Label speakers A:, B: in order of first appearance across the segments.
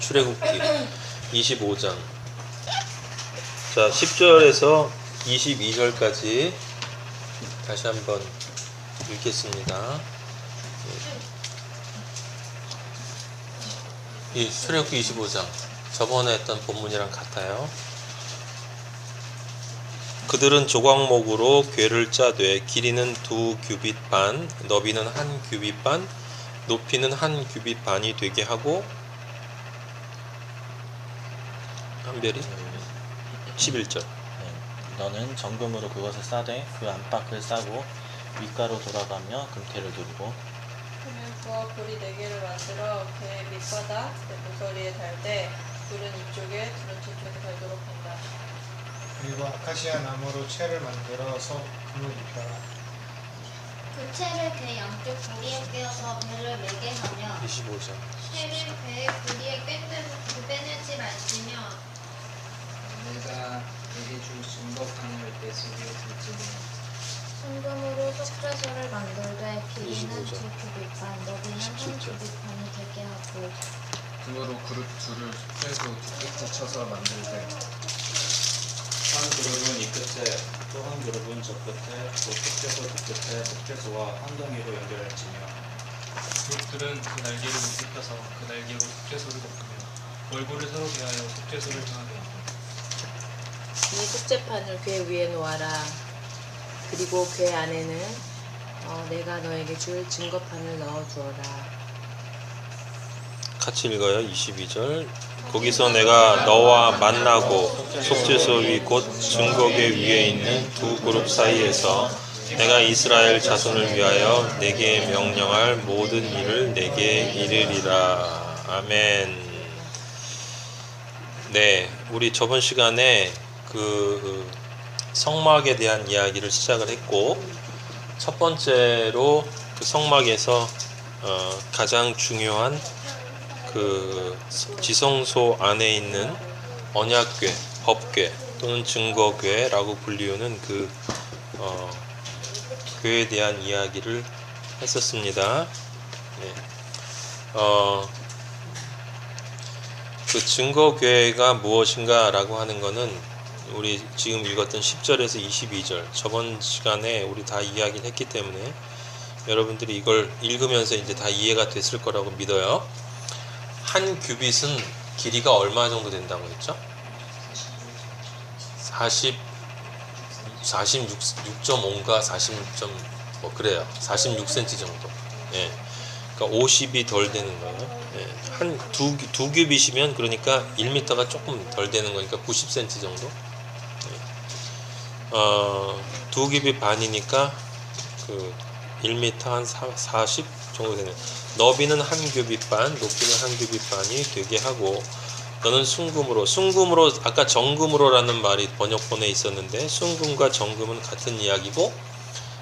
A: 출애굽기 25장. 자, 10절에서 22절까지 다시 한번 읽겠습니다. 이 출애굽기 25장 저번에 했던 본문이랑 같아요. 그들은 조각목으로 궤를 짜되 길이는 2규빗 반, 너비는 1규빗 반, 높이는 1규빗 반이 되게 하고, 한별이 11절.
B: 너는 정금으로 그것을 싸되 그 안팎을 싸고 윗가로 돌아가며 금태를 두르고
C: 그는 그와 고리 4개를 만들어 궤 밑바닥 모서리에 달되 둘은 이쪽에 둘은 저쪽에 달도록 한다.
D: 그리고 아카시아 나무로 채를 만들어서 금을 입혀라.
E: 그 채를 궤 양쪽 고리에 꿰어서 배를 매게 하며
A: 25절.
E: 채를 궤의 고리에 빼내지 말지며
F: 내가 내게 줄 증거판을 떼쓰게 될지니
E: 순금으로 속죄소를 만들되 길이는
A: 25절.
E: 2규빗 반, 너비는
A: 17절.
E: 1규빗 반이 되게 하고
F: 금으로 그릇 둘을 속죄소 두 끝에 쳐서 만들되 한 그룹은 이 끝에 또 한 그룹은 저 끝에 또 속죄소 두 끝에 속죄소와 한 덩이로 연결할지며
G: 그룹들은 그 날개를 묶여서 그 날개로 속죄소를 덮으며 얼굴을 서로 대하여 속죄소를 향하게 하고
C: 이 속죄판을 궤 위에 놓아라. 그리고 궤 안에는 내가 너에게 줄 증거판을 넣어 두어라.
A: 같이 읽어요. 22절. 거기서 내가 너와 만나고 속죄소 위 곧 증거궤 위에 있는 두 그룹 사이에서 내가 이스라엘 자손을 위하여 내게 명령할 모든 일을 내게 이르리라. 아멘. 네, 우리 저번 시간에 그 성막에 대한 이야기를 시작을 했고, 첫 번째로 그 성막에서 가장 중요한 그 지성소 안에 있는 언약궤, 법궤 또는 증거궤라고 불리우는 그 궤에 대한 이야기를 했었습니다. 네. 그 증거궤가 무엇인가라고 하는 거는 우리 지금 읽었던 10절에서 22절 저번 시간에 우리 다 이야기를 했기 때문에 여러분들이 이걸 읽으면서 이제 다 이해가 됐을 거라고 믿어요. 한 규빗은 길이가 얼마 정도 된다고 했죠? 46.5인가 46. 뭐 그래요. 46cm 정도. 예. 그러니까 50이 덜 되는 거예요. 예. 한 두 규빗이면 그러니까 1m가 조금 덜 되는 거니까 90cm 정도. 예. 두 규빗 반이니까 그 1m 한 40 정도 되는. 너비는 1규빗 반, 높이는 1규빗 반이 되게 하고, 너는 순금으로 아까 정금으로라는 말이 번역본에 있었는데 순금과 정금은 같은 이야기고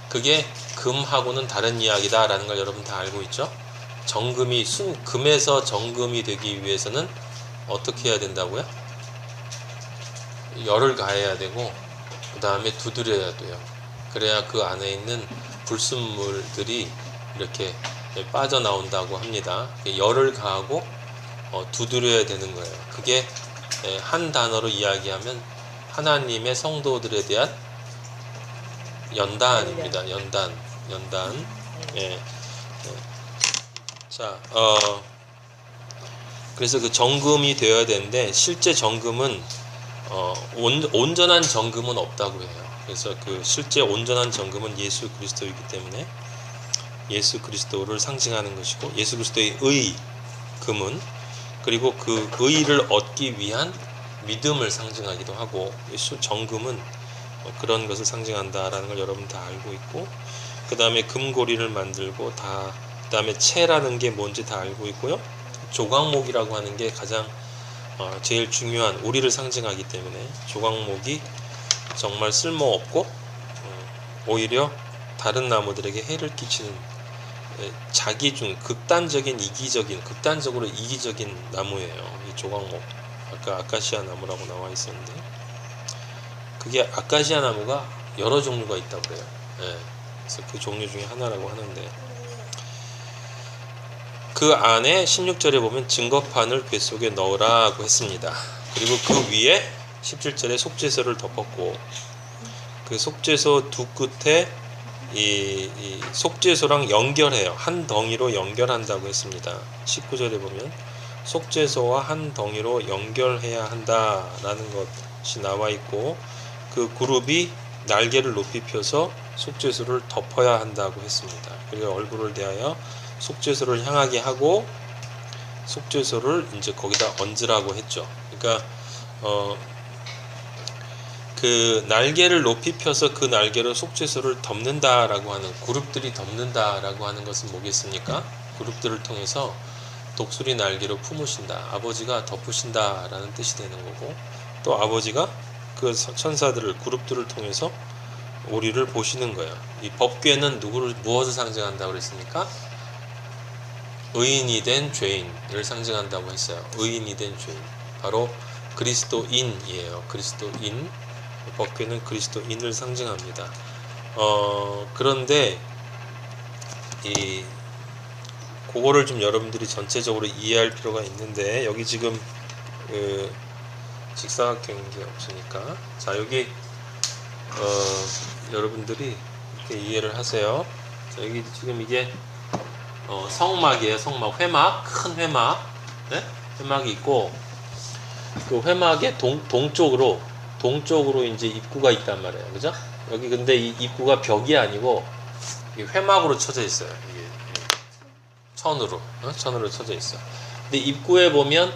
A: 그게 금하고는 다른 이야기다라는 걸 여러분 다 알고 있죠? 금에서 정금이 되기 위해서는 어떻게 해야 된다고요? 열을 가해야 되고 그 다음에 두드려야 돼요. 그래야 그 안에 있는 불순물들이 이렇게 빠져나온다고 합니다. 열을 가하고 두드려야 되는 거예요. 그게 한 단어로 이야기하면 하나님의 성도들에 대한 연단입니다. 연단. 예. 자, 그래서 그 정금이 되어야 되는데 실제 정금은 온전한 정금은 없다고 해요. 그래서 그 실제 온전한 정금은 예수 그리스도이기 때문에 예수 그리스도를 상징하는 것이고 예수 그리스도의 의 금은 그리고 그 의를 얻기 위한 믿음을 상징하기도 하고 예수 정금은 그런 것을 상징한다라는 걸 여러분 다 알고 있고 그 다음에 금고리를 만들고 그 다음에 채라는 게 뭔지 다 알고 있고요. 조각목이라고 하는 게 가장 제일 중요한 우리를 상징하기 때문에 조각목이 정말 쓸모없고 오히려 다른 나무들에게 해를 끼치는 극단적으로 이기적인 나무예요. 이 조각목. 아까 아카시아 나무라고 나와 있었는데 그게 아카시아 나무가 여러 종류가 있다고 그래요. 예. 그래서 그 종류 중에 하나라고 하는데 그 안에 16절에 보면 증거판을 궤 속에 넣으라고 했습니다. 그리고 그 위에 17절에 속죄소를 덮었고 그 속죄소 두 끝에 이 속죄소랑 연결해요. 한 덩이로 연결한다고 했습니다. 19절에 보면 속죄소와 한 덩이로 연결해야 한다라는 것이 나와 있고 그 그룹이 날개를 높이 펴서 속죄소를 덮어야 한다고 했습니다. 그리고 얼굴을 대하여 속죄소를 향하게 하고 속죄소를 이제 거기다 얹으라고 했죠. 그러니까 그 날개를 높이 펴서 그 날개로 속죄소를 덮는다라고 하는 그룹들이 덮는다라고 하는 것은 뭐겠습니까? 그룹들을 통해서 독수리 날개로 품으신다. 아버지가 덮으신다라는 뜻이 되는 거고 또 아버지가 그 천사들을 그룹들을 통해서 우리를 보시는 거예요. 이 법궤는 누구를 무엇을 상징한다고 그랬습니까? 의인이 된 죄인을 상징한다고 했어요. 의인이 된 죄인. 바로 그리스도인이에요. 그리스도인. 법궤는 그리스도인을 상징합니다. 그런데 그거를 좀 여러분들이 전체적으로 이해할 필요가 있는데 여기 지금 그 직사각형인 게 없으니까 자 여기 여러분들이 이렇게 이해를 하세요. 자, 여기 지금 이게 성막이에요. 성막 회막 큰 회막 네? 회막이 있고 그 회막의 동쪽으로 이제 입구가 있단 말이에요. 그죠? 여기 근데 이 입구가 벽이 아니고 회막으로 쳐져 있어요. 이게 천으로 쳐져 있어. 근데 입구에 보면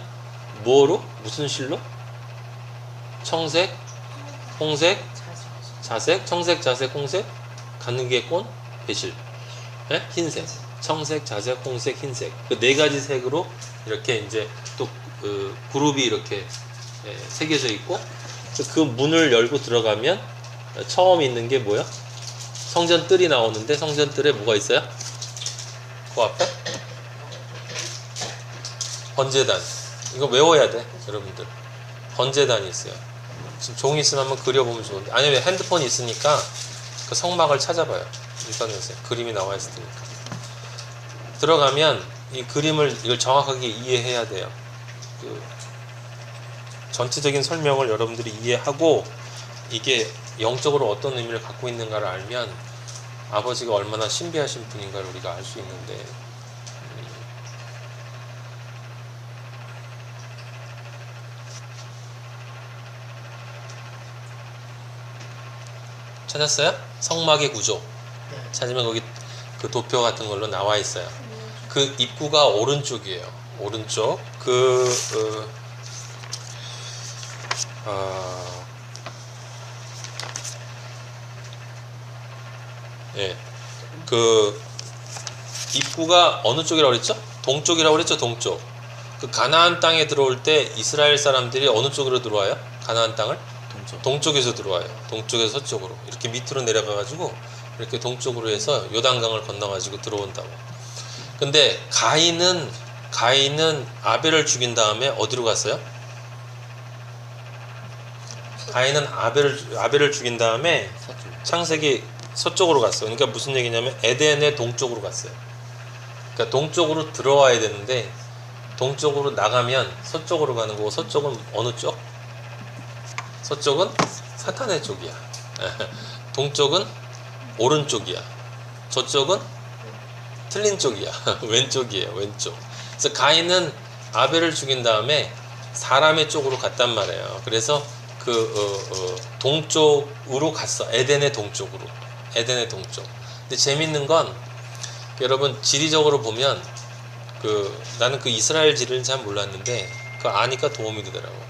A: 뭐로? 무슨 실로? 청색, 홍색, 자색, 청색, 자색, 홍색, 가느개꽃, 배실, 네? 흰색, 청색, 자색, 홍색, 흰색. 그 네 가지 색으로 이렇게 이제 또 그 그룹이 이렇게 새겨져 있고 그 문을 열고 들어가면 처음 있는 게 뭐야? 성전 뜰이 나오는데 성전 뜰에 뭐가 있어요? 그 앞에? 번제단. 이거 외워야 돼, 여러분들. 번제단이 있어요. 지금 종이 있으면 한번 그려보면 좋은데. 아니면 핸드폰이 있으니까 그 성막을 찾아봐요. 인터넷에. 그림이 나와 있을 테니까. 들어가면 이 그림을 이걸 정확하게 이해해야 돼요. 그 전체적인 설명을 여러분들이 이해하고 이게 영적으로 어떤 의미를 갖고 있는가를 알면 아버지가 얼마나 신비하신 분인가를 우리가 알 수 있는데 찾았어요? 성막의 구조 찾으면 거기 그 도표 같은 걸로 나와 있어요. 그 입구가 오른쪽이에요. 오른쪽 그 입구가 어느 쪽이라고 그랬죠? 동쪽이라고 그랬죠? 동쪽. 그 가나안 땅에 들어올 때 이스라엘 사람들이 어느 쪽으로 들어와요? 가나안 땅을? 동쪽에서 들어와요. 동쪽에서 서쪽으로 이렇게 밑으로 내려가 가지고 이렇게 동쪽으로 해서 요단강을 건너 가지고 들어온다고. 근데 가인은 아벨을 죽인 다음에 어디로 갔어요? 가인은 아벨을 죽인 다음에 창세기 서쪽으로 갔어요. 그러니까 무슨 얘기냐면 에덴의 동쪽으로 갔어요. 그러니까 동쪽으로 들어와야 되는데 동쪽으로 나가면 서쪽으로 가는 거고 서쪽은 어느 쪽? 서쪽은 사탄의 쪽이야. 동쪽은 오른쪽이야. 저쪽은 틀린 쪽이야. 왼쪽이에요. 왼쪽. 그래서 가인은 아벨을 죽인 다음에 사람의 쪽으로 갔단 말이에요. 그래서 동쪽으로 갔어. 에덴의 동쪽으로. 에덴의 동쪽. 근데 재밌는 건 여러분 지리적으로 보면 나는 그 이스라엘 지리를 잘 몰랐는데 그거 아니까 도움이 되더라고.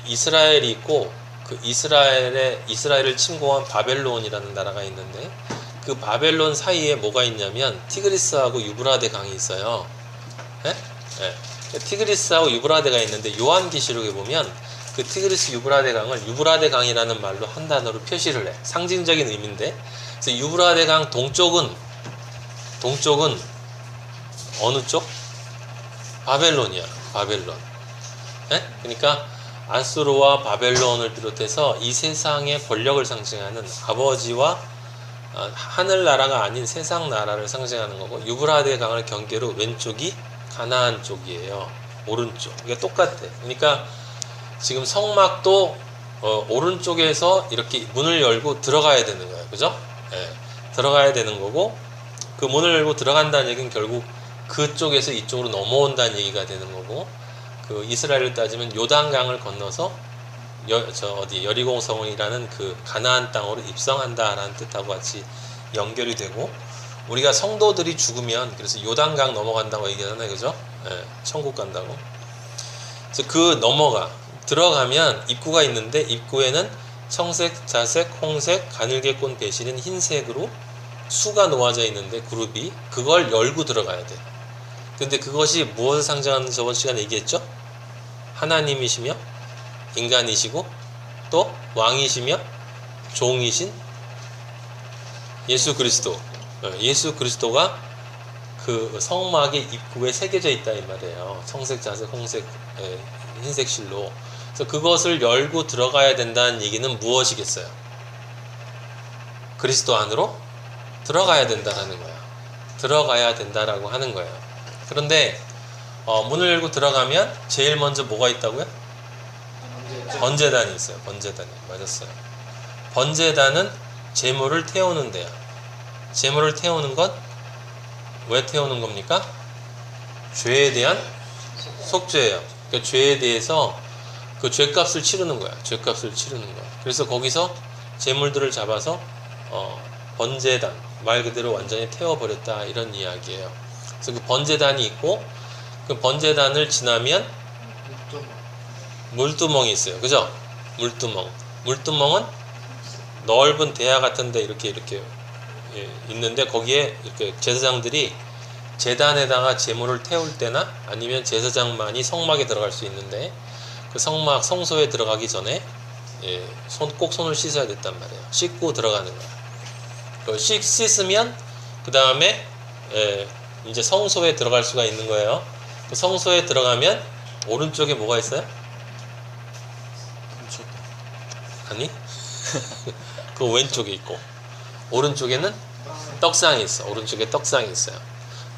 A: 이스라엘이 있고 그 이스라엘을 침공한 바벨론이라는 나라가 있는데 그 바벨론 사이에 뭐가 있냐면 티그리스하고 유브라데 강이 있어요. 예? 예. 티그리스하고 유브라데가 있는데 요한계시록에 보면 그 티그리스 유브라데 강을 유브라데 강이라는 말로 한 단어로 표시를 해. 상징적인 의미인데. 그래서 유브라데 강 동쪽은 어느 쪽? 바벨론이야. 바벨론. 예? 그러니까 아수르와 바벨론을 비롯해서 이 세상의 권력을 상징하는 아버지와 하늘나라가 아닌 세상 나라를 상징하는 거고, 유브라데 강을 경계로 왼쪽이 가나안 쪽이에요. 오른쪽. 이게 똑같아. 그러니까 지금 성막도 오른쪽에서 이렇게 문을 열고 들어가야 되는 거예요. 그죠? 예, 들어가야 되는 거고, 그 문을 열고 들어간다는 얘기는 결국 그쪽에서 이쪽으로 넘어온다는 얘기가 되는 거고, 그 이스라엘을 따지면 요단강을 건너서 여리고성이라는 그 가나안 땅으로 입성한다라는 뜻하고 같이 연결이 되고, 우리가 성도들이 죽으면 그래서 요단강 넘어간다고 얘기하잖아요. 그죠? 예, 천국 간다고. 그래서 그 들어가면 입구가 있는데, 입구에는 청색, 자색, 홍색, 가늘게꼰 배실인 흰색으로 수가 놓아져 있는데, 그룹이 그걸 열고 들어가야 돼. 근데 그것이 무엇을 상징하는지 저번 시간에 얘기했죠? 하나님이시며 인간이시고 또 왕이시며 종이신 예수 그리스도. 예수 그리스도가 그 성막의 입구에 새겨져 있다 이 말이에요. 청색, 자색, 홍색, 흰색 실로. 그래서 그것을 열고 들어가야 된다는 얘기는 무엇이겠어요? 그리스도 안으로 들어가야 된다라는 거야. 들어가야 된다라고 하는 거예요. 그런데 문을 열고 들어가면 제일 먼저 뭐가 있다고요? 번제단이 있어요. 번제단이. 맞았어요. 번제단은 제물을 태우는 데야. 제물을 태우는 건 왜 태우는 겁니까? 죄에 대한 속죄예요. 그러니까 죄에 대해서 그 죄값을 치르는 거야. 죄값을 치르는 거야. 그래서 거기서 제물들을 잡아서 번제단, 말 그대로 완전히 태워버렸다 이런 이야기예요. 그래서 그 번제단이 있고, 그 번제단을 지나면 물두멍이 있어요. 그죠? 물두멍은 넓은 대야 같은데 이렇게 있는데, 거기에 이렇게 제사장들이 제단에다가 제물을 태울 때나 아니면 제사장만이 성막에 들어갈 수 있는데, 그 성막 성소에 들어가기 전에 꼭 손을 씻어야 됐단 말이에요. 씻고 들어가는 거야. 씻으면 그 다음에 이제 성소에 들어갈 수가 있는 거예요. 그 성소에 들어가면 오른쪽에 뭐가 있어요? 아니? 그 왼쪽에 있고, 오른쪽에는 떡상이 있어. 오른쪽에 떡상이 있어요.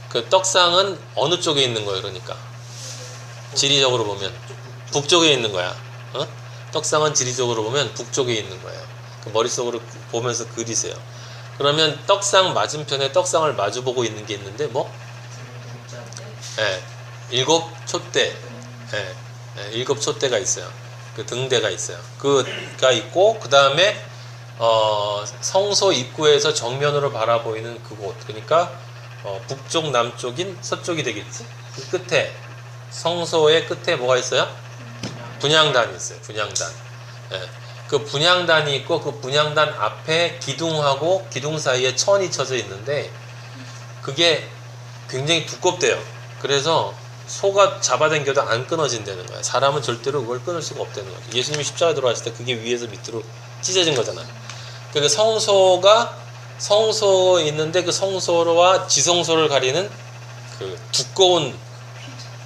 A: 그 떡상은 어느 쪽에 있는 거예요? 그러니까 지리적으로 보면 북쪽에 있는 거야. 떡상은 지리적으로 보면 북쪽에 있는 거예요. 그 머릿속으로 보면서 그리세요. 그러면 떡상 맞은편에 떡상을 마주보고 있는 게 있는데 일곱 촛대. 일곱 촛대가 있어요. 그 등대가 있어요. 그가 있고, 그 다음에 성소 입구에서 정면으로 바라보이는 그곳, 그러니까 북쪽, 남쪽인 서쪽이 되겠지. 그 끝에, 성소의 끝에 뭐가 있어요? 분향단이 있어요. 분향단. 그 분향단이 있고, 그 분향단 앞에 기둥하고 기둥 사이에 천이 쳐져 있는데, 그게 굉장히 두껍대요. 그래서 소가 잡아당겨도 안 끊어진다는 거야. 사람은 절대로 그걸 끊을 수가 없다는 거야. 예수님이 십자가에 들어왔을 때 그게 위에서 밑으로 찢어진 거잖아. 그러니까 성소에 있는데, 그 성소와 지성소를 가리는 그 두꺼운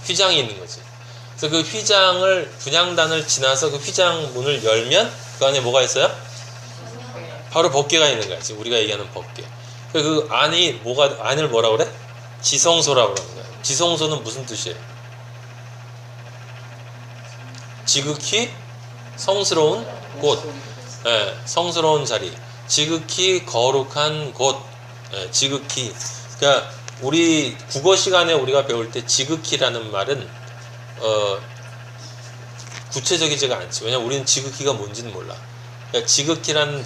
A: 휘장이 있는 거지. 그래서 그 휘장을, 분향단을 지나서 그 휘장 문을 열면 그 안에 뭐가 있어요? 바로 법궤가 있는 거야. 지금 우리가 얘기하는 법궤. 그 안이 안을 뭐라 그래? 지성소라고 그러는 거야. 지성소는 무슨 뜻이에요? 지극히 성스러운 곳. 성스러운 자리. 지극히 거룩한 곳. 지극히. 그러니까 우리 국어 시간에 우리가 배울 때 지극히라는 말은 구체적이지가 않지. 왜냐면 우리는 지극히가 뭔지는 몰라. 그러니까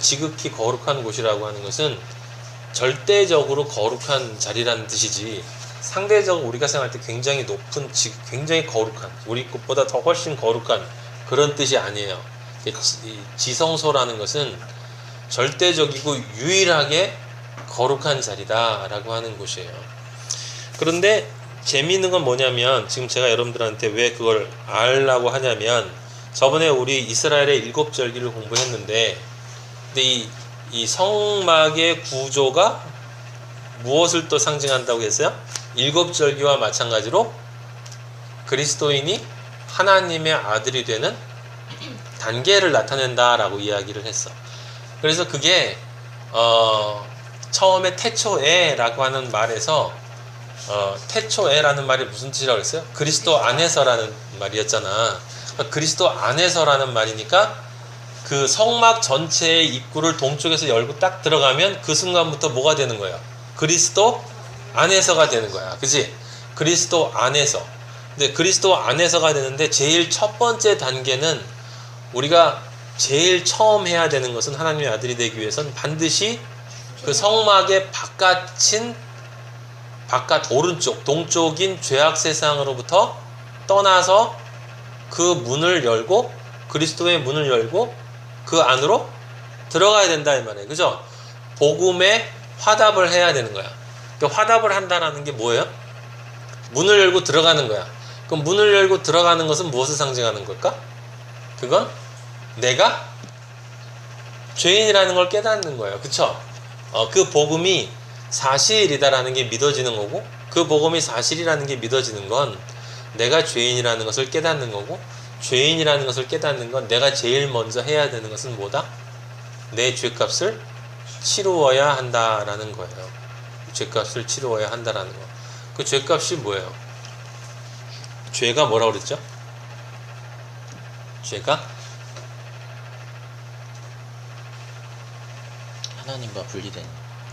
A: 지극히 거룩한 곳이라고 하는 것은 절대적으로 거룩한 자리라는 뜻이지, 상대적으로 우리가 생각할 때 굉장히 높은, 굉장히 거룩한, 우리 것보다 더 훨씬 거룩한 그런 뜻이 아니에요. 지성소라는 것은 절대적이고 유일하게 거룩한 자리다라고 하는 곳이에요. 그런데 재미있는 건 뭐냐면, 지금 제가 여러분들한테 왜 그걸 알라고 하냐면, 저번에 우리 이스라엘의 7절기를 공부했는데, 근데 이 성막의 구조가 무엇을 또 상징한다고 했어요? 7절기와 마찬가지로 그리스도인이 하나님의 아들이 되는 단계를 나타낸다라고 이야기를 했어. 그래서 그게 처음에 태초에라고 하는 말에서 태초에라는 말이 무슨 뜻이라고 했어요? 그리스도 안에서라는 말이었잖아. 그러니까 그리스도 안에서라는 말이니까 그 성막 전체의 입구를 동쪽에서 열고 딱 들어가면 그 순간부터 뭐가 되는 거야? 그리스도 안에서가 되는 거야. 그치? 그리스도 안에서. 근데 그리스도 안에서가 되는데 제일 첫 번째 단계는 우리가 제일 처음 해야 되는 것은 하나님의 아들이 되기 위해서는 반드시 그 성막의 바깥 오른쪽 동쪽인 죄악 세상으로부터 떠나서 그 문을 열고 그리스도의 문을 열고 그 안으로 들어가야 된다 이 말이에요. 그죠? 복음에 화답을 해야 되는 거야. 그러니까 화답을 한다는 게 뭐예요? 문을 열고 들어가는 거야. 그럼 문을 열고 들어가는 것은 무엇을 상징하는 걸까? 그건 내가 죄인이라는 걸 깨닫는 거예요. 그쵸? 그 복음이 사실이다라는 게 믿어지는 거고, 그 복음이 사실이라는 게 믿어지는 건 내가 죄인이라는 것을 깨닫는 거고, 죄인이라는 것을 깨닫는 건 내가 제일 먼저 해야 되는 것은 뭐다? 내 죄값을 치루어야 한다라는 거예요. 죄값을 치루어야 한다라는 거. 그 죄값이 뭐예요? 죄가 뭐라고 그랬죠? 죄가
B: 하나님과 분리된.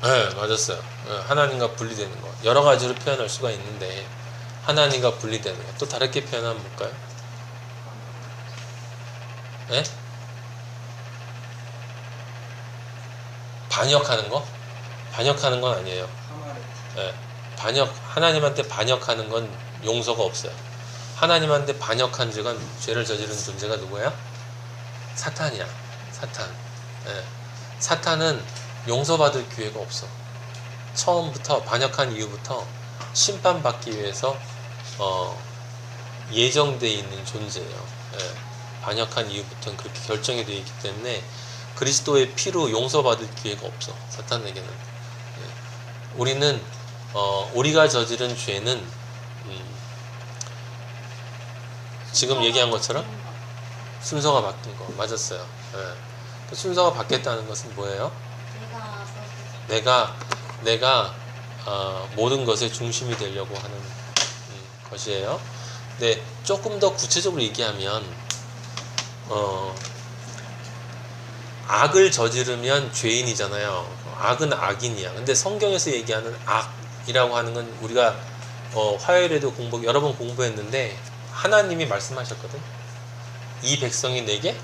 A: 네, 맞았어요. 하나님과 분리되는 거. 여러 가지로 표현할 수가 있는데 하나님과 분리되는 거. 또 다르게 표현하면 뭘까요? 네? 반역하는 거? 반역하는 건 아니에요. 네. 하나님한테 반역하는 건 용서가 없어요. 하나님한테 반역한 죄를 저지른 존재가 누구야? 사탄이야. 사탄. 네. 사탄은 용서받을 기회가 없어. 처음부터 반역한 이후부터 심판받기 위해서 예정되어 있는 존재예요. 예. 반역한 이후부터는 그렇게 결정이 되어 있기 때문에 그리스도의 피로 용서받을 기회가 없어. 사탄에게는. 예. 우리는 우리가 저지른 죄는 지금 얘기한 것처럼 순서가 바뀐 거 맞았어요. 예. 그 순서가 바뀌었다는 것은 뭐예요? 내가 모든 것의 중심이 되려고 하는 것이에요. 근데 조금 더 구체적으로 얘기하면 악을 저지르면 죄인이잖아요. 악은 악인이야. 근데 성경에서 얘기하는 악이라고 하는 건 우리가 화요일에도 여러 번 공부했는데 하나님이 말씀하셨거든. 이 백성이 내게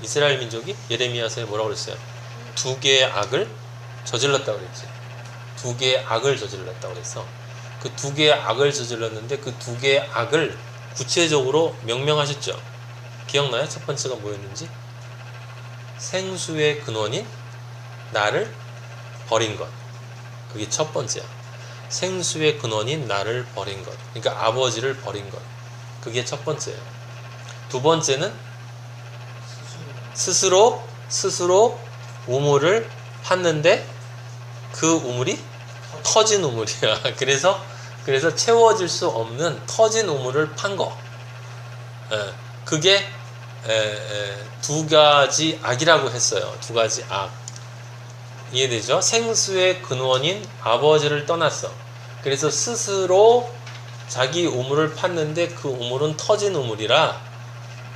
A: 이스라엘 민족이 예레미야서에 뭐라고 그랬어요? 두 개의 악을 저질렀다고 그랬지. 두 개의 악을 저질렀다고 그랬어. 그 두 개의 악을 저질렀는데 그 두 개의 악을 구체적으로 명명하셨죠. 기억나요? 첫 번째가 뭐였는지? 생수의 근원인 나를 버린 것. 그게 첫 번째야. 생수의 근원인 나를 버린 것. 그러니까 아버지를 버린 것. 그게 첫 번째예요. 두 번째는 스스로 우물을 팠는데 그 우물이 터진 우물이야. 그래서 채워질 수 없는 터진 우물을 판 거. 그게 두 가지 악이라고 했어요. 두 가지 악. 이해되죠? 생수의 근원인 아버지를 떠났어. 그래서 스스로 자기 우물을 팠는데 그 우물은 터진 우물이라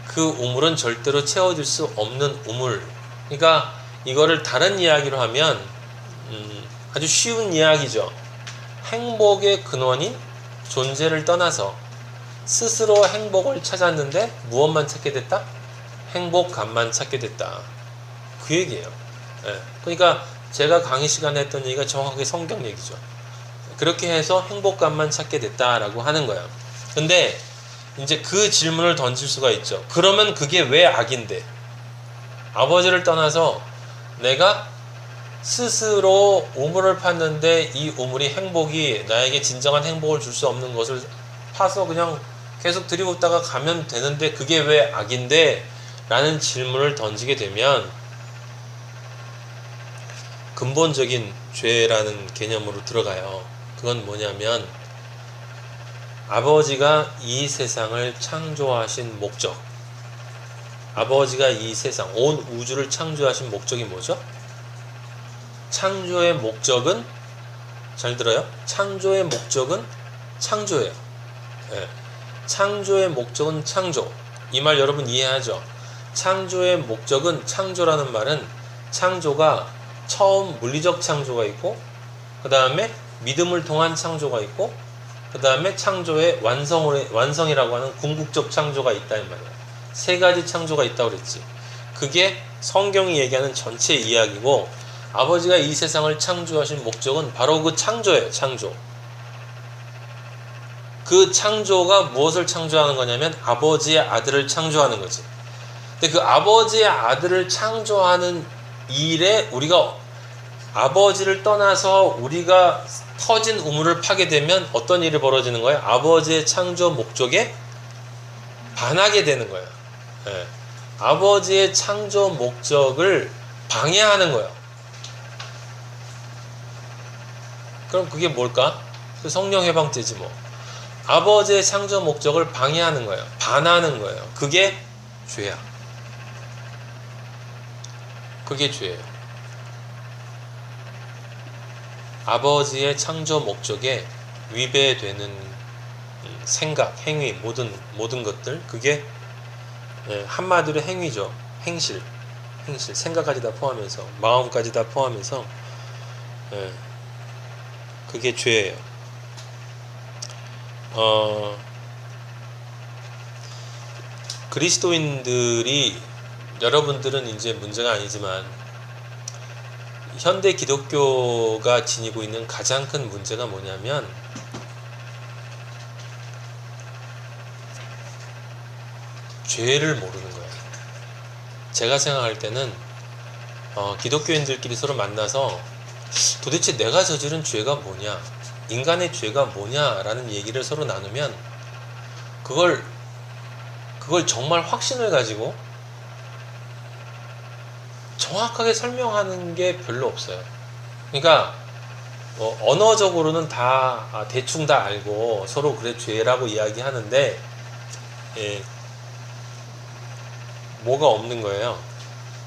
A: 그 우물은 절대로 채워질 수 없는 우물. 그러니까 이거를 다른 이야기로 하면 아주 쉬운 이야기죠. 행복의 근원인 존재를 떠나서 스스로 행복을 찾았는데 무엇만 찾게 됐다? 행복감만 찾게 됐다. 그 얘기예요. 그러니까 제가 강의 시간에 했던 얘기가 정확하게 성경 얘기죠. 그렇게 해서 행복감만 찾게 됐다라고 하는 거예요. 근데 이제 그 질문을 던질 수가 있죠. 그러면 그게 왜 악인데? 아버지를 떠나서 내가 스스로 우물을 팠는데 이 우물이 행복이 나에게 진정한 행복을 줄 수 없는 것을 파서 그냥 계속 들이붓다가 가면 되는데 그게 왜 악인데? 라는 질문을 던지게 되면 근본적인 죄라는 개념으로 들어가요. 그건 뭐냐면 아버지가 이 세상을 창조하신 목적, 아버지가 이 세상, 온 우주를 창조하신 목적이 뭐죠? 창조의 목적은, 잘 들어요? 창조의 목적은 창조예요. 예. 창조의 목적은 창조. 이 말 여러분 이해하죠? 창조의 목적은, 창조라는 말은 창조가 처음 물리적 창조가 있고, 그 다음에 믿음을 통한 창조가 있고, 그 다음에 창조의 완성이라고 하는 궁극적 창조가 있다 이 말이에요. 세 가지 창조가 있다고 그랬지. 그게 성경이 얘기하는 전체 이야기고, 아버지가 이 세상을 창조하신 목적은 바로 그 창조예요. 창조. 그 창조가 무엇을 창조하는 거냐면 아버지의 아들을 창조하는 거지. 근데 그 아버지의 아들을 창조하는 일에 우리가 아버지를 떠나서 우리가 터진 우물을 파게 되면 어떤 일이 벌어지는 거예요? 아버지의 창조 목적에 반하게 되는 거예요. 예. 아버지의 창조 목적을 방해하는 거예요. 그럼 그게 뭘까? 그 성령 해방죄지 뭐. 아버지의 창조 목적을 방해하는 거예요. 반하는 거예요. 그게 죄야. 그게 죄예요. 아버지의 창조 목적에 위배되는 생각, 행위, 모든 것들, 그게 한마디로 행위죠. 행실, 생각까지 다 포함해서, 마음까지 다 포함해서, 그게 죄예요. 그리스도인들이, 여러분들은 이제 문제가 아니지만 현대 기독교가 지니고 있는 가장 큰 문제가 뭐냐면 죄를 모르는 거예요. 제가 생각할 때는 기독교인들끼리 서로 만나서 도대체 내가 저지른 죄가 뭐냐, 인간의 죄가 뭐냐라는 얘기를 서로 나누면 그걸 정말 확신을 가지고 정확하게 설명하는 게 별로 없어요. 그러니까 언어적으로는 다 대충 다 알고 서로 그래 죄라고 이야기하는데 뭐가 없는 거예요.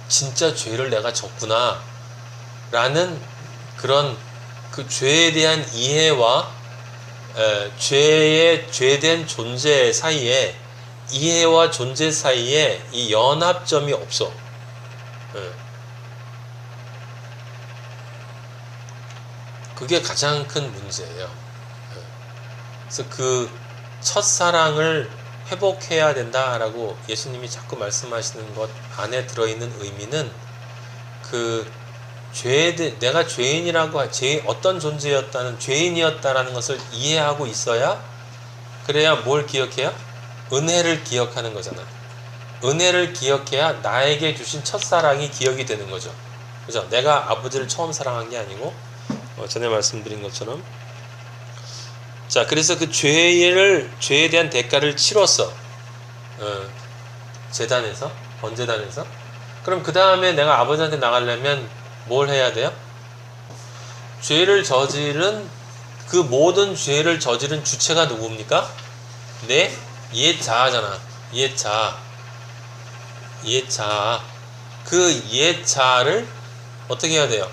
A: 진짜 죄를 내가 졌구나 라는 그런 그 죄에 대한 이해와 죄된 존재 사이에, 이해와 존재 사이에 이 연합점이 없어. 그게 가장 큰 문제예요. 그래서 그 첫사랑을 회복해야 된다라고 예수님이 자꾸 말씀하시는 것 안에 들어있는 의미는 그 내가 죄인이라고 어떤 존재였다는, 죄인이었다라는 것을 이해하고 있어야, 그래야 뭘 기억해요? 은혜를 기억하는 거잖아. 은혜를 기억해야 나에게 주신 첫사랑이 기억이 되는 거죠. 그죠? 내가 아버지를 처음 사랑한 게 아니고 전에 말씀드린 것처럼. 자, 그래서 그 죄에 대한 대가를 치렀어. 재단에서, 번제단에서. 그럼 그 다음에 내가 아버지한테 나가려면 뭘 해야 돼요? 그 모든 죄를 저지른 주체가 누굽니까? 내 옛자아잖아. 옛자아. 그 옛자아를 어떻게 해야 돼요?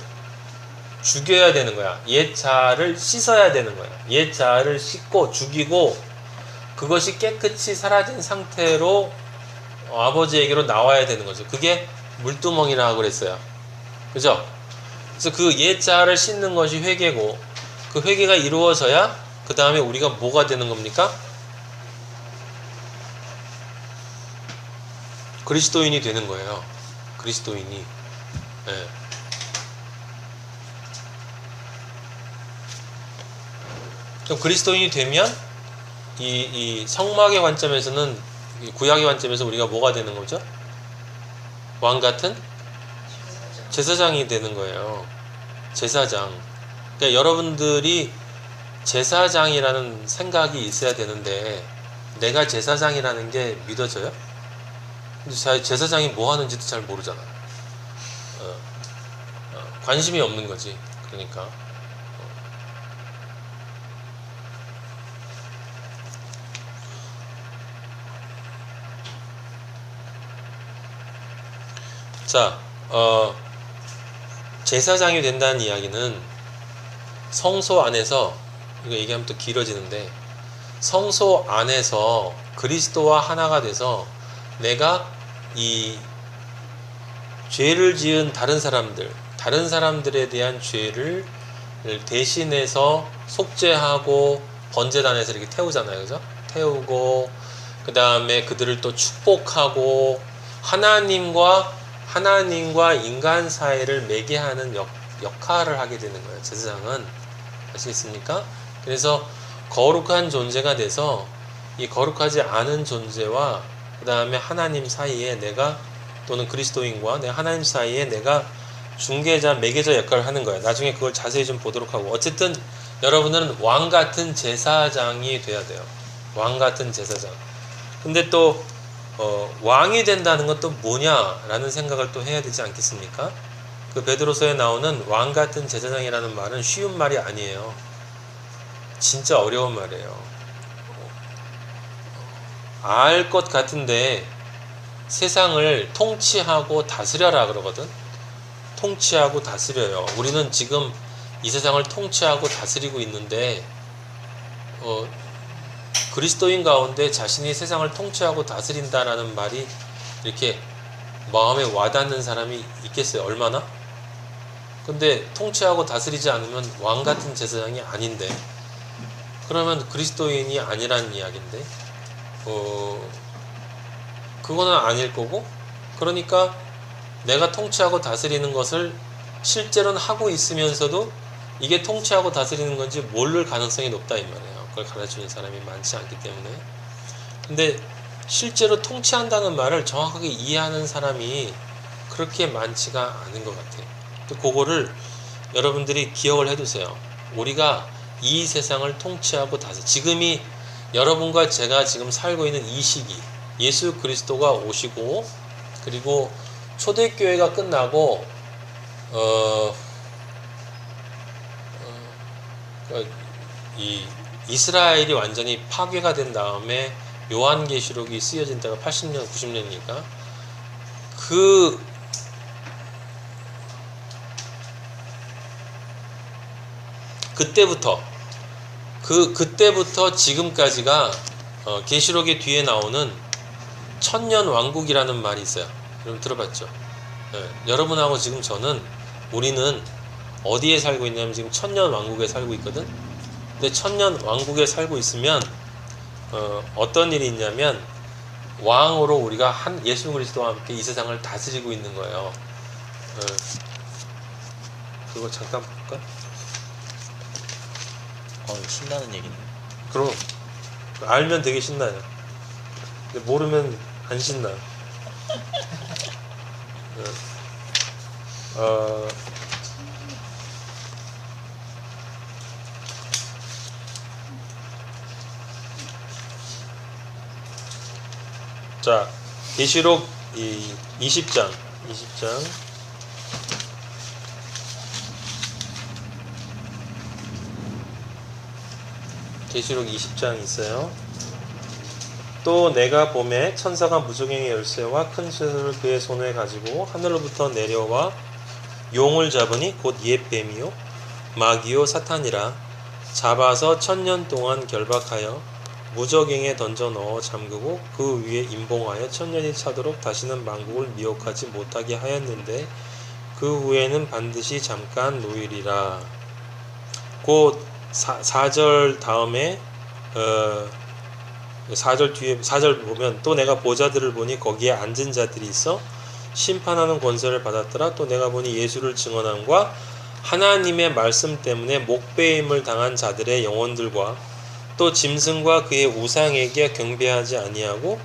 A: 죽여야 되는 거야. 옛자아를 씻어야 되는 거야. 옛자아를 씻고 죽이고 그것이 깨끗이 사라진 상태로 아버지에게로 나와야 되는 거죠. 그게 물두멍이라고 그랬어요. 그죠? 그래서 그 옛자아를 씻는 것이 회개고, 그 회개가 이루어져야 그 다음에 우리가 뭐가 되는 겁니까? 그리스도인이 되는 거예요. 그리스도인이. 예. 그럼 그리스도인이 되면 이 성막의 관점에서는, 구약의 관점에서 우리가 뭐가 되는 거죠? 왕 같은 제사장이 되는 거예요. 제사장. 그러니까 여러분들이 제사장이라는 생각이 있어야 되는데, 내가 제사장이라는 게 믿어져요? 근데 제사장이 뭐 하는지도 잘 모르잖아. 관심이 없는 거지. 그러니까. 자, 제사장이 된다는 이야기는 성소 안에서, 이거 얘기하면 또 길어지는데, 성소 안에서 그리스도와 하나가 돼서 내가 이 죄를 지은 다른 사람들에 대한 죄를 대신해서 속죄하고 번제단에서 이렇게 태우잖아요. 그죠? 태우고, 그 다음에 그들을 또 축복하고, 하나님과 인간 사이를 매개하는 역할을 하게 되는 거예요. 제사장은. 아시겠습니까? 그래서 거룩한 존재가 돼서 이 거룩하지 않은 존재와 그 다음에 하나님 사이에 내가, 또는 그리스도인과 내 하나님 사이에 내가 중개자, 매개자 역할을 하는 거예요. 나중에 그걸 자세히 좀 보도록 하고, 어쨌든 여러분은 왕 같은 제사장이 돼야 돼요. 왕 같은 제사장. 근데 또 왕이 된다는 건 또 뭐냐라는 생각을 또 해야 되지 않겠습니까? 그 베드로서에 나오는 왕 같은 제사장이라는 말은 쉬운 말이 아니에요. 진짜 어려운 말이에요. 알 것 같은데 세상을 통치하고 다스려라 그러거든. 통치하고 다스려요. 우리는 지금 이 세상을 통치하고 다스리고 있는데 그리스도인 가운데 자신이 세상을 통치하고 다스린다라는 말이 이렇게 마음에 와닿는 사람이 있겠어요? 얼마나? 근데 통치하고 다스리지 않으면 왕 같은 제사장이 아닌데, 그러면 그리스도인이 아니라는 이야기인데, 그거는 아닐 거고, 그러니까 내가 통치하고 다스리는 것을 실제로는 하고 있으면서도 이게 통치하고 다스리는 건지 모를 가능성이 높다 이 말이에요. 그걸 가르치는 사람이 많지 않기 때문에. 근데 실제로 통치한다는 말을 정확하게 이해하는 사람이 그렇게 많지가 않은 것 같아요. 또 그거를 여러분들이 기억을 해두세요. 우리가 이 세상을 통치하고 지금이 여러분과 제가 지금 살고 있는 이 시기, 예수 그리스도가 오시고, 그리고 초대교회가 끝나고 이 이스라엘이 완전히 파괴가 된 다음에 요한계시록이 쓰여진 때가 80년, 90년이니까 그때부터 지금까지가 계시록의 뒤에 나오는 천년 왕국이라는 말이 있어요. 여러분 들어봤죠? 네, 여러분하고 지금 우리는 어디에 살고 있냐면 지금 천년 왕국에 살고 있거든. 근데 천년 왕국에 살고 있으면 어떤 일이 있냐면 왕으로 우리가 예수 그리스도와 함께 이 세상을 다스리고 있는 거예요. 그거 잠깐 볼까?
B: 신나는 얘기네.
A: 그럼 알면 되게 신나요. 근데 모르면 안 신나요. 자, 계시록 20장 계시록 20장 있어요. 또 내가 봄에 천사가 무저갱의 열쇠와 큰 쇠를 그의 손에 가지고 하늘로부터 내려와 용을 잡으니 곧 옛 뱀이요 마귀요 사탄이라, 잡아서 1000년 동안 결박하여 무저갱에 던져 넣어 잠그고 그 위에 임봉하여 1000년이 차도록 다시는 만국을 미혹하지 못하게 하였는데, 그 후에는 반드시 잠깐 노일이라. 곧 4절 다음에 4절 보면, 또 내가 보좌들을 보니 거기에 앉은 자들이 있어 심판하는 권세를 받았더라. 또 내가 보니 예수를 증언함과 하나님의 말씀 때문에 목배임을 당한 자들의 영혼들과 또 짐승과 그의 우상에게 경배하지 아니하고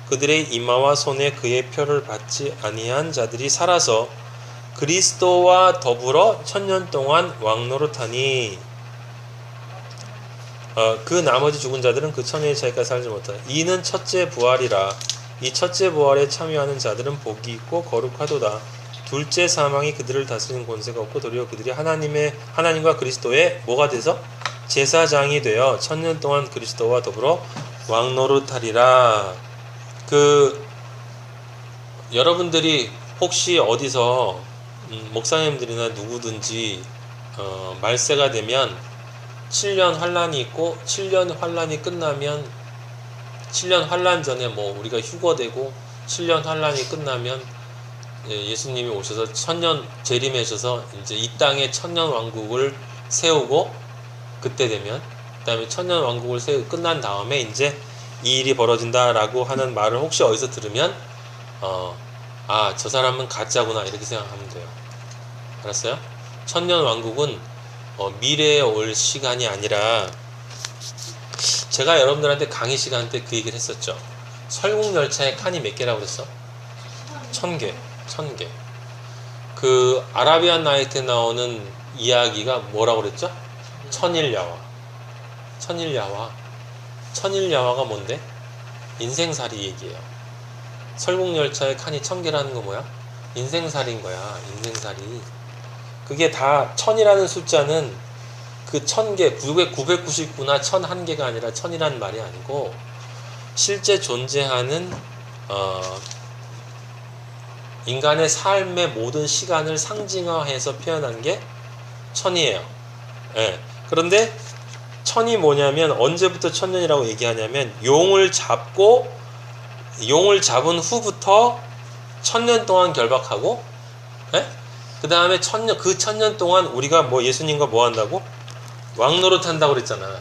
A: 그들의 이마와 손에 그의 표를 받지 아니한 자들이 살아서 그리스도와 더불어 1000년 동안 왕노릇하니, 그 나머지 죽은 자들은 그 천년의 차이까지 살지 못하다. 이는 첫째 부활이라. 이 첫째 부활에 참여하는 자들은 복이 있고 거룩하도다. 둘째 사망이 그들을 다스리는 권세가 없고 도리어 그들이 하나님과 그리스도의 뭐가 돼서 제사장이 되어 1000년 동안 그리스도와 더불어 왕노릇하리라. 여러분들이 혹시 어디서 목사님들이나 누구든지 말세가 되면 7년 환란이 있고 7년 환란이 끝나면 7년 환란 전에 뭐 우리가 휴거되고 7년 환란이 끝나면 예수님이 오셔서 천년 재림하셔서 이제 이 땅에 천년 왕국을 세우고 그때 되면 그다음에 천년 왕국을 끝난 다음에 이제 이 일이 벌어진다라고 하는 말을 혹시 어디서 들으면 저 사람은 가짜구나 이렇게 생각하면 돼요. 알았어요? 천년 왕국은 미래에 올 시간이 아니라 제가 여러분들한테 강의 시간 때 그 얘기를 했었죠. 설국열차의 칸이 몇 개라고 그랬어? 1000개. 1000개. 그 아라비안 나이트에 나오는 이야기가 뭐라고 그랬죠? 천일야화. 천일야화. 천일야화가 뭔데? 인생살이 얘기예요. 설국열차의 칸이 1000개라는 거 뭐야? 인생살인 거야. 인생살이. 그게 다 1000이라는 숫자는 그 1000개, 999나 1001개가 아니라 1000이라는 말이 아니고 실제 존재하는 인간의 삶의 모든 시간을 상징화해서 표현한 게 1000이에요. 예. 그런데 1000이 뭐냐면 언제부터 1000년이라고 얘기하냐면 용을 잡은 후부터 1000년 동안 결박하고, 예? 그 다음에 그 1000년 동안 우리가 뭐 예수님과 뭐 한다고? 왕노릇 한다고 그랬잖아.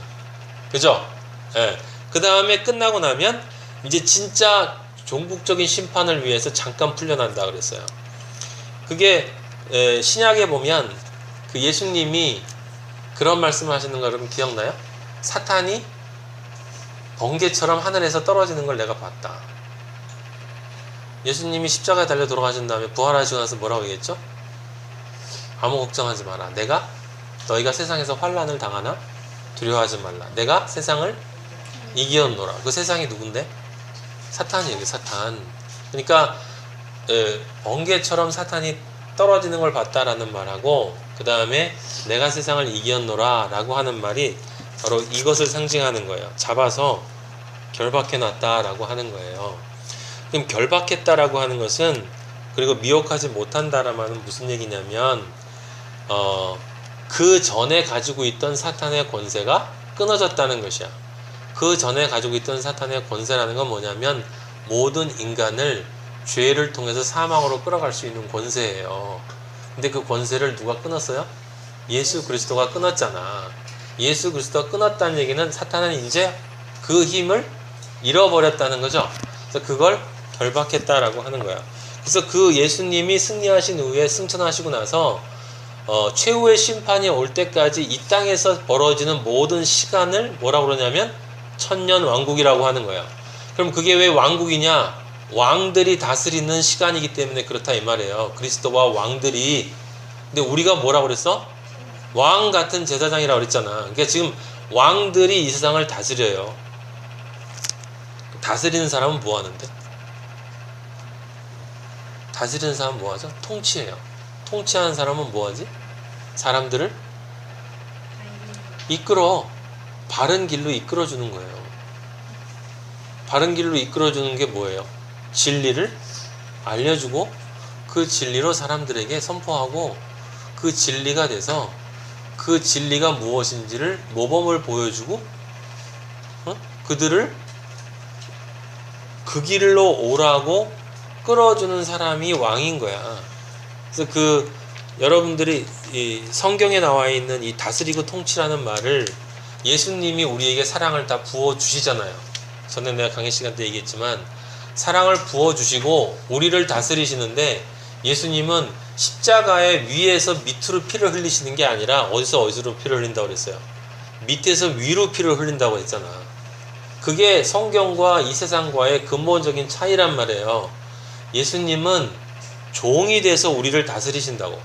A: 그죠? 예. 그 다음에 끝나고 나면 이제 진짜 종국적인 심판을 위해서 잠깐 풀려난다 그랬어요. 그게 신약에 보면 그 예수님이 그런 말씀을 하시는 거 여러분 기억나요? 사탄이 번개처럼 하늘에서 떨어지는 걸 내가 봤다. 예수님이 십자가에 달려 돌아가신 다음에 부활하시고 나서 뭐라고 얘기했죠? 아무 걱정하지 마라. 너희가 세상에서 환난을 당하나 두려워하지 말라. 내가 세상을 이기었노라. 그 세상이 누군데? 사탄이에요. 사탄. 그러니까 번개처럼 사탄이 떨어지는 걸 봤다라는 말하고 그 다음에 내가 세상을 이기었노라 라고 하는 말이 바로 이것을 상징하는 거예요. 잡아서 결박해놨다라고 하는 거예요. 그럼 결박했다라고 하는 것은 그리고 미혹하지 못한다라는 말은 무슨 얘기냐면 그 전에 가지고 있던 사탄의 권세가 끊어졌다는 것이야. 그 전에 가지고 있던 사탄의 권세라는 건 뭐냐면 모든 인간을 죄를 통해서 사망으로 끌어갈 수 있는 권세예요. 근데 그 권세를 누가 끊었어요? 예수 그리스도가 끊었잖아. 예수 그리스도가 끊었다는 얘기는 사탄은 이제 그 힘을 잃어버렸다는 거죠. 그래서 그걸 결박했다라고 하는 거야. 그래서 그 예수님이 승리하신 후에 승천하시고 나서 최후의 심판이 올 때까지 이 땅에서 벌어지는 모든 시간을 뭐라고 그러냐면 천년 왕국이라고 하는 거야. 그럼 그게 왜 왕국이냐? 왕들이 다스리는 시간이기 때문에 그렇다 이 말이에요. 그리스도와 왕들이. 근데 우리가 뭐라고 그랬어? 왕 같은 제사장이라고 그랬잖아. 그러니까 지금 왕들이 이 세상을 다스려요. 다스리는 사람은 뭐 하는데? 다스리는 사람은 뭐 하죠? 통치해요. 통치하는 사람은 뭐 하지? 사람들을 이끌어. 바른 길로 이끌어주는 거예요. 바른 길로 이끌어주는 게 뭐예요? 진리를 알려주고 그 진리로 사람들에게 선포하고 그 진리가 돼서 그 진리가 무엇인지를 모범을 보여주고 그들을 그 길로 오라고 끌어주는 사람이 왕인 거야. 그래서 여러분들이 이 성경에 나와 있는 이 다스리고 통치라는 말을 예수님이 우리에게 사랑을 다 부어주시잖아요. 전에 내가 강의 시간 때 얘기했지만 사랑을 부어주시고 우리를 다스리시는데 예수님은 십자가의 위에서 밑으로 피를 흘리시는 게 아니라 어디로 피를 흘린다고 그랬어요? 밑에서 위로 피를 흘린다고 했잖아. 그게 성경과 이 세상과의 근본적인 차이란 말이에요. 예수님은 종이 돼서 우리를 다스리신다고.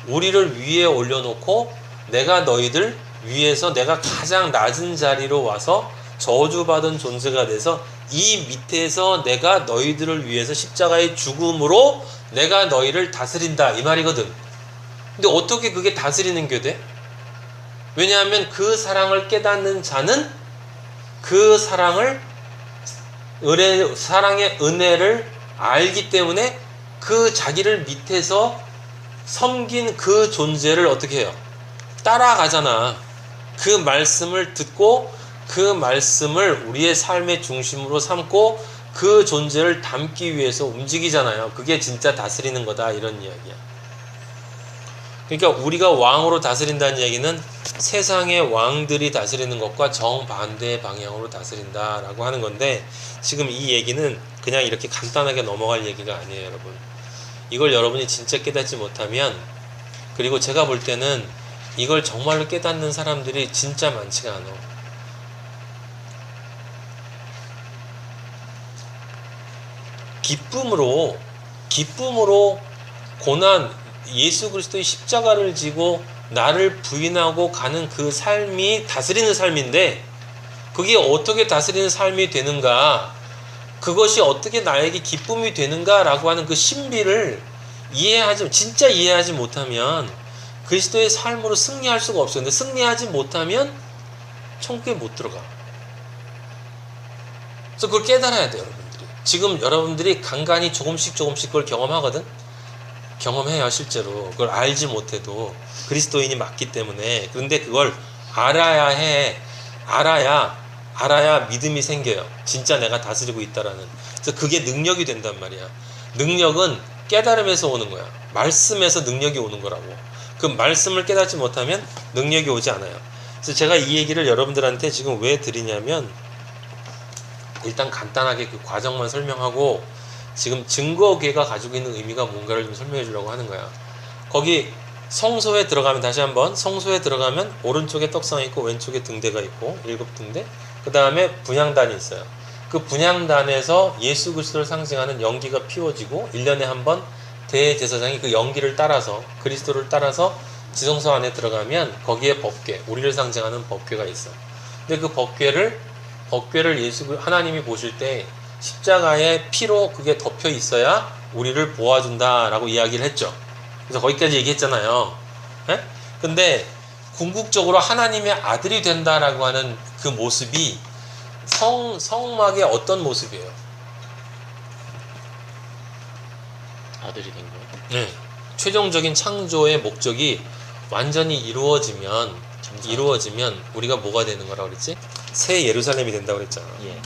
A: 우리를 위에 올려놓고 내가 너희들 위에서 내가 가장 낮은 자리로 와서 저주받은 존재가 돼서 이 밑에서 내가 너희들을 위해서 십자가의 죽음으로 내가 너희를 다스린다 이 말이거든. 근데 어떻게 그게 다스리는 게 돼? 왜냐하면 그 사랑을 깨닫는 자는 그 사랑의 은혜를 알기 때문에 그 자기를 밑에서 섬긴 그 존재를 어떻게 해요? 따라가잖아. 그 말씀을 듣고 그 말씀을 우리의 삶의 중심으로 삼고 그 존재를 담기 위해서 움직이잖아요. 그게 진짜 다스리는 거다, 이런 이야기야. 그러니까 우리가 왕으로 다스린다는 얘기는 세상의 왕들이 다스리는 것과 정반대의 방향으로 다스린다라고 하는 건데, 지금 이 얘기는 그냥 이렇게 간단하게 넘어갈 얘기가 아니에요, 여러분. 이걸 여러분이 진짜 깨닫지 못하면, 그리고 제가 볼 때는 이걸 정말로 깨닫는 사람들이 진짜 많지가 않아. 기쁨으로 고난, 예수 그리스도의 십자가를 지고 나를 부인하고 가는 그 삶이 다스리는 삶인데, 그게 어떻게 다스리는 삶이 되는가, 그것이 어떻게 나에게 기쁨이 되는가라고 하는 그 신비를 진짜 이해하지 못하면 그리스도의 삶으로 승리할 수가 없어요. 근데 승리하지 못하면 천국에 못 들어가. 그래서 그걸 깨달아야 돼요, 여러분들이. 지금 여러분들이 간간히 조금씩 그걸 경험해요, 실제로. 그걸 알지 못해도 그리스도인이 맞기 때문에. 그런데 그걸 알아야 해. 알아야 믿음이 생겨요. 진짜 내가 다스리고 있다라는. 그래서 그게 능력이 된단 말이야. 능력은 깨달음에서 오는 거야. 말씀에서 능력이 오는 거라고. 그 말씀을 깨닫지 못하면 능력이 오지 않아요. 그래서 제가 이 얘기를 여러분들한테 지금 왜 드리냐면, 일단 간단하게 그 과정만 설명하고 지금 증거궤가 가지고 있는 의미가 뭔가를 좀 설명해 주려고 하는 거야. 거기 성소에 들어가면, 다시 한번 성소에 들어가면 오른쪽에 떡상이 있고 왼쪽에 등대가 있고 7등대, 그 다음에 분향단이 있어요. 그 분향단에서 예수 그리스도를 상징하는 연기가 피워지고 1년에 한 번 대제사장이 그 연기를 따라서, 그리스도를 따라서 지성소 안에 들어가면 거기에 법궤, 우리를 상징하는 법궤가 있어. 근데 그 법궤를 하나님이 보실 때 십자가의 피로 그게 덮여 있어야 우리를 보아준다라고 이야기를 했죠. 그래서 거기까지 얘기했잖아요. 예? 근데 궁극적으로 하나님의 아들이 된다라고 하는 그 모습이 성막의 어떤 모습이에요?
B: 아들이 된 거예요?
A: 네. 최종적인 창조의 목적이 완전히 이루어지면 우리가 뭐가 되는 거라고 그랬지? 새 예루살렘이 된다고 그랬잖아.
B: 예.